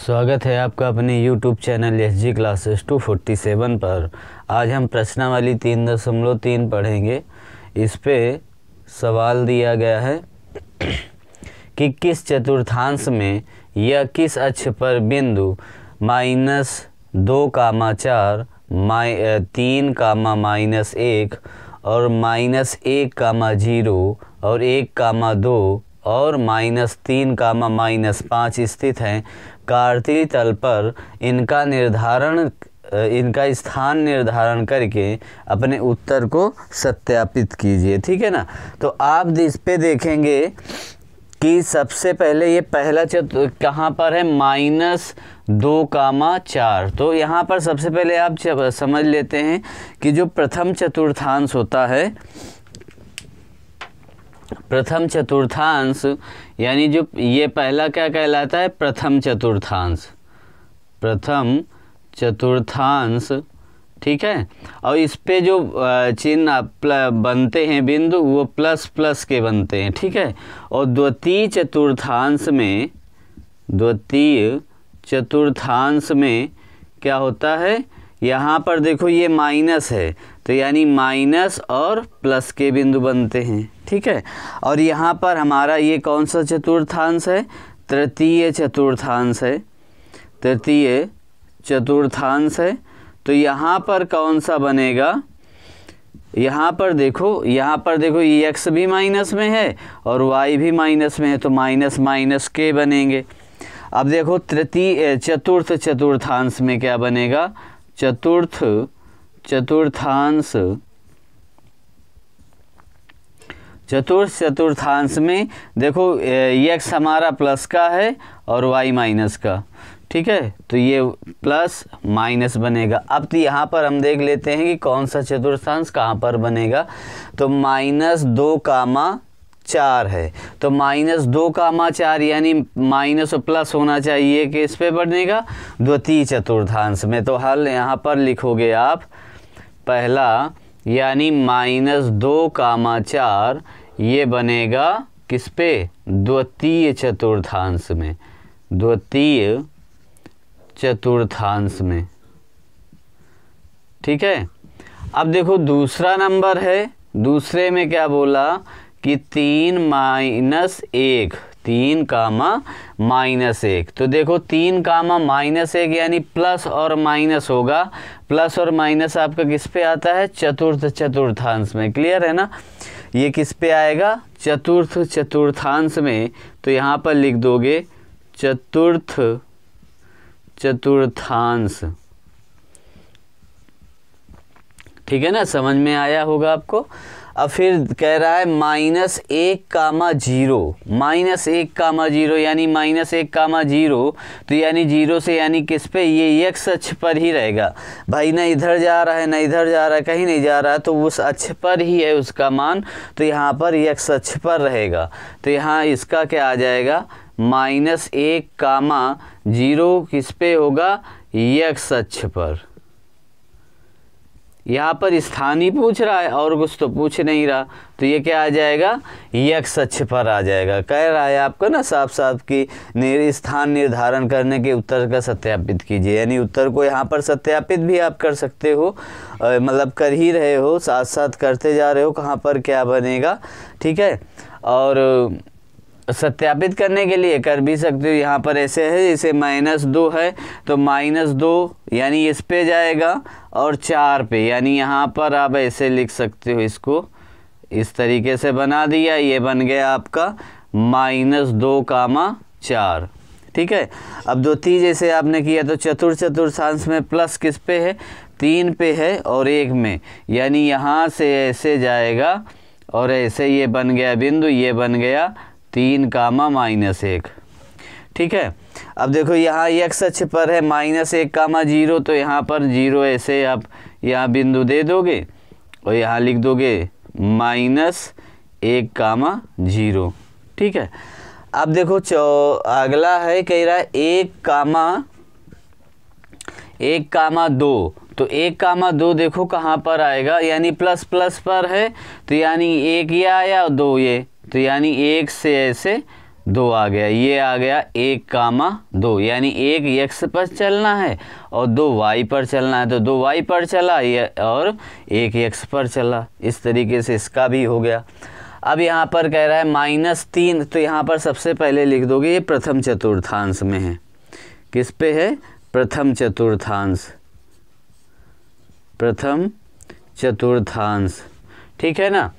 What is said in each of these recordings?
स्वागत है आपका अपने YouTube चैनल SG क्लासेस 247 पर। आज हम प्रश्नावली 3.3 पढ़ेंगे। इस पे सवाल दिया गया है कि किस चतुर्थांश में या किस अक्ष पर बिंदु -2,4 3,-1 और -1,0 और 1,2 और -3,-5 स्थित हैं। कार्तीय तल पर इनका स्थान निर्धारण करके अपने उत्तर को सत्यापित कीजिए। ठीक है ना। तो आप इस पे देखेंगे कि सबसे पहले ये पहला कहाँ पर है, -2,4। तो यहाँ पर सबसे पहले आप समझ लेते हैं कि जो प्रथम चतुर्थांश होता है, प्रथम चतुर्थांश यानी जो ये पहला क्या कहलाता है, प्रथम चतुर्थांश, प्रथम चतुर्थांश। ठीक है। और इस पे जो चिन्ह बनते हैं बिंदु, वो प्लस प्लस के बनते हैं। ठीक है। और द्वितीय चतुर्थांश में क्या होता है, यहाँ पर देखो ये माइनस है, तो यानी माइनस और प्लस के बिंदु बनते हैं। ठीक है। और यहाँ पर हमारा ये कौन सा चतुर्थांश है, तृतीय चतुर्थांश है, तृतीय चतुर्थांश है। तो यहाँ पर कौन सा बनेगा, यहाँ पर देखो ये x भी माइनस में है और y भी माइनस में है, तो माइनस माइनस के बनेंगे। अब देखो चतुर्थ चतुर्थांश में क्या बनेगा, चतुर्थ चतुर्थांश में देखो x हमारा प्लस का है और y माइनस का। ठीक है। तो ये प्लस माइनस बनेगा। अब तो यहाँ पर हम देख लेते हैं कि कौन सा चतुर्थांश कहाँ पर बनेगा। तो -2,4 है, तो -2,4 यानी माइनस और प्लस होना चाहिए कि इस पे बनेगा द्वितीय चतुर्थांश में। तो हल यहाँ पर लिखोगे आप पहला, यानी -2,4 ये बनेगा किस पे, द्वितीय चतुर्थांश में, द्वितीय चतुर्थांश में। ठीक है। अब देखो दूसरा नंबर है, दूसरे में क्या बोला कि 3-1, 3,-1। तो देखो 3,-1 यानी प्लस और माइनस होगा। प्लस और माइनस आपका किस पे आता है, चतुर्थ चतुर्थांश में। क्लियर है ना। ये किस पे आएगा, चतुर्थ चतुर्थांश में। तो यहाँ पर लिख दोगे चतुर्थ चतुर्थांश। ठीक है ना, समझ में आया होगा आपको। अब फिर कह रहा है -1,0, -1,0 यानी -1,0, तो यानी 0 से यानी किस पे, ये x अक्ष पर ही रहेगा भाई, ना इधर जा रहा है ना इधर जा रहा है, कहीं नहीं जा रहा है, तो उस अक्ष पर ही है उसका मान। तो यहाँ पर x अक्ष पर रहेगा। तो यहाँ इसका क्या आ जाएगा, -1,0 किस पे होगा, x अक्ष पर। यहाँ पर स्थानीय पूछ रहा है और कुछ तो पूछ नहीं रहा, तो ये क्या आ जाएगा, x अक्ष पर आ जाएगा। कह रहा है आपको ना साफ साफ कि स्थान निर्धारण करने के उत्तर का सत्यापित कीजिए। यानी उत्तर को यहाँ पर सत्यापित भी आप कर सकते हो, मतलब कर ही रहे हो, साथ साथ करते जा रहे हो कहाँ पर क्या बनेगा। ठीक है। और सत्यापित करने के लिए कर भी सकते हो। यहाँ पर ऐसे है, जैसे -2 है तो -2 यानी इस पे जाएगा और 4 पे, यानी यहाँ पर आप ऐसे लिख सकते हो, इसको इस तरीके से बना दिया। ये बन गया आपका -2,4। ठीक है। अब द्वितीय जैसे आपने किया, तो चतुर्थांश में प्लस किस पे है, 3 पे है और 1 में, यानी यहाँ से ऐसे जाएगा और ऐसे ये बन गया बिंदु, ये बन गया 3,-1। ठीक है। अब देखो यहाँ x अक्ष पर है -1,0, तो यहाँ पर 0 ऐसे आप यहाँ बिंदु दे दोगे और यहाँ लिख दोगे -1,0। ठीक है। अब देखो अगला है, कह रहा है 1,2। तो 1,2 देखो कहाँ पर आएगा, यानी प्लस प्लस पर है, तो यानी 1 ये आया और 2 ये, तो यानी 1 से ऐसे 2 आ गया, ये आ गया 1,2, यानी 1 x पर चलना है और 2 y पर चलना है, तो 2 y पर चला ये और 1 x पर चला। इस तरीके से इसका भी हो गया। अब यहाँ पर कह रहा है -3, तो यहाँ पर सबसे पहले लिख दोगे ये प्रथम चतुर्थांश में है। किस पे है? प्रथम चतुर्थांश, प्रथम चतुर्थांश, ठीक है ना।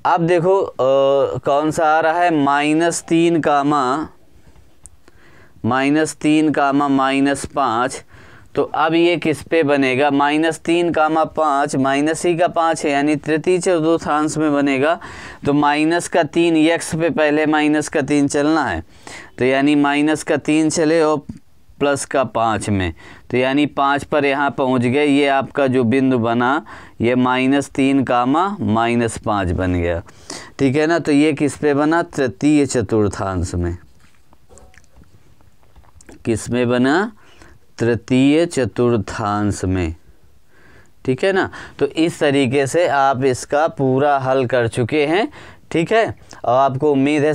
अब देखो कौन सा आ रहा है, -3 कामा -5, तो अब ये किस पे बनेगा? -3 कामा 5 माइनस ही का 5 है, यानी तृतीय चतुर्थांश में बनेगा। तो -3 x पे पहले -3 चलना है, तो यानी -3 चले और +5 में, तो यानी 5 पर यहाँ पहुँच गए। ये आपका जो बिंदु बना ये -3 कामा -5 बन गया, ठीक है ना। तो ये किस पे बना? तृतीय चतुर्थांश में। किस में बना? तृतीय चतुर्थांश में, ठीक है ना। तो इस तरीके से आप इसका पूरा हल कर चुके हैं, ठीक है। और आपको उम्मीद है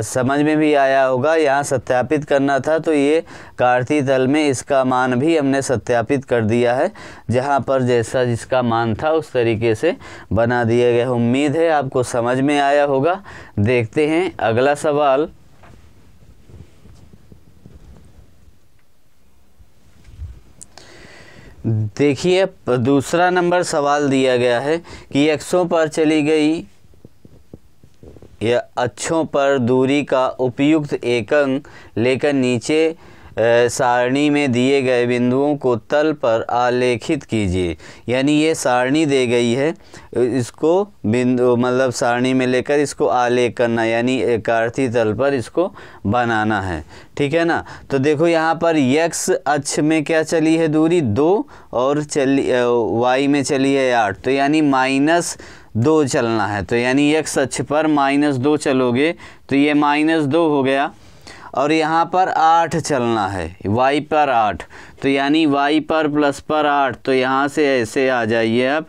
समझ में भी आया होगा। यहाँ सत्यापित करना था, तो ये कार्तीय तल में इसका मान भी हमने सत्यापित कर दिया है। जहाँ पर जैसा जिसका मान था उस तरीके से बना दिया गया। उम्मीद है आपको समझ में आया होगा। देखते हैं अगला सवाल। देखिए दूसरा नंबर सवाल दिया गया है कि अक्षों पर चली गई या अक्षों पर दूरी का उपयुक्त एक अंक लेकर नीचे सारणी में दिए गए बिंदुओं को तल पर आलेखित कीजिए। यानी ये सारणी दे गई है, इसको बिंदु मतलब सारणी में लेकर इसको आलेख करना, यानी कार्तीय तल पर इसको बनाना है, ठीक है ना। तो देखो यहाँ पर x अक्ष में क्या चली है दूरी 2 और y में चली है 8, तो यानी -2 चलना है। तो यानी x अक्ष पर -2 चलोगे तो ये -2 हो गया। और यहाँ पर 8 चलना है, y पर 8, तो यानी y पर प्लस पर 8, तो यहाँ से ऐसे आ जाइए आप,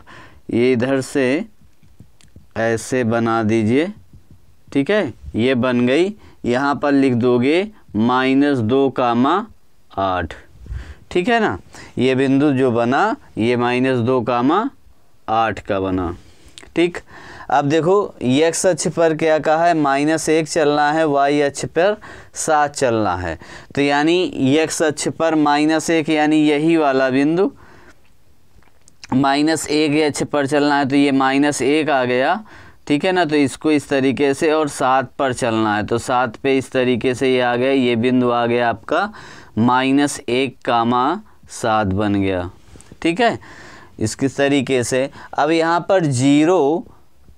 ये इधर से ऐसे बना दीजिए, ठीक है। ये बन गई। यहाँ पर लिख दोगे -2 कामा 8, ठीक है ना। ये बिंदु जो बना ये -2 कामा 8 का बना, ठीक। अब देखो x अक्ष पर क्या कहा है? -1 चलना है, y अक्ष पर 7 चलना है। तो यानी x अक्ष पर -1 यानी यही वाला बिंदु, -1 अक्ष पर चलना है, तो ये -1 आ गया, ठीक है ना। तो इसको इस तरीके से, और 7 पर चलना है, तो 7 पे इस तरीके से ये आ गया। ये बिंदु आ गया आपका -1 कामा 7 बन गया, ठीक है। इसकिस तरीके से अब यहाँ पर 0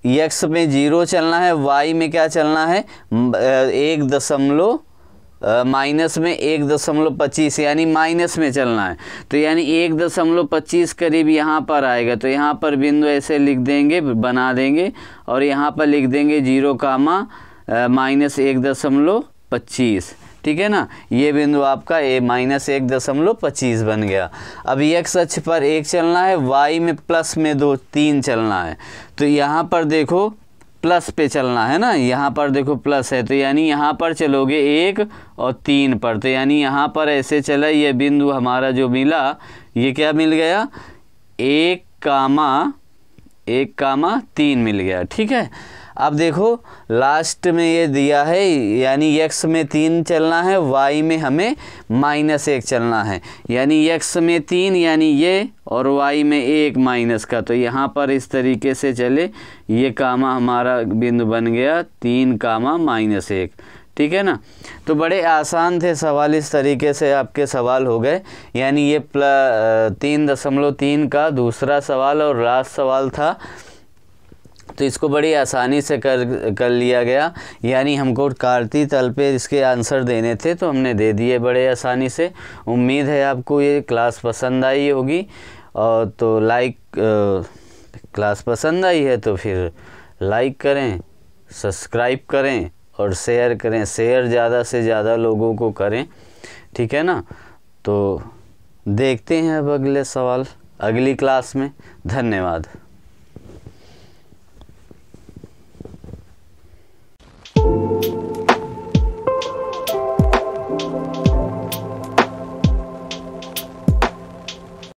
x में 0 चलना है, y में क्या चलना है? माइनस में 1.25 यानी माइनस में चलना है। तो यानी 1.25 करीब यहाँ पर आएगा। तो यहाँ पर बिंदु ऐसे लिख देंगे, बना देंगे, और यहाँ पर लिख देंगे 0 कामा -1.25, ठीक है ना। ये बिंदु आपका -1.25 बन गया। अब x अक्ष पर 1 चलना है, y में प्लस में 3 चलना है। तो यहाँ पर देखो प्लस पे चलना है ना, यहाँ पर देखो प्लस है, तो यानी यहाँ पर चलोगे 1 और 3 पर, तो यानी यहाँ पर ऐसे चला। ये बिंदु हमारा जो मिला ये क्या मिल गया? 1 कामा 3 मिल गया, ठीक है। अब देखो लास्ट में ये दिया है, यानी x में 3 चलना है, y में हमें -1 चलना है। यानी x में 3 यानी ये, और y में 1 माइनस का, तो यहाँ पर इस तरीके से चले। ये कामा हमारा बिंदु बन गया 3 कामा -1, ठीक है ना। तो बड़े आसान थे सवाल, इस तरीके से आपके सवाल हो गए। यानी ये 3.3 का दूसरा सवाल और लास्ट सवाल था। तो इसको बड़ी आसानी से कर लिया गया। यानी हमको कार्तीय तल पे इसके आंसर देने थे, तो हमने दे दिए बड़े आसानी से। उम्मीद है आपको ये क्लास पसंद आई होगी। और तो क्लास पसंद आई है तो फिर लाइक करें, सब्सक्राइब करें और शेयर करें। शेयर ज़्यादा से ज़्यादा लोगों को करें, ठीक है ना। तो देखते हैं अब अगले सवाल अगली क्लास में। धन्यवाद।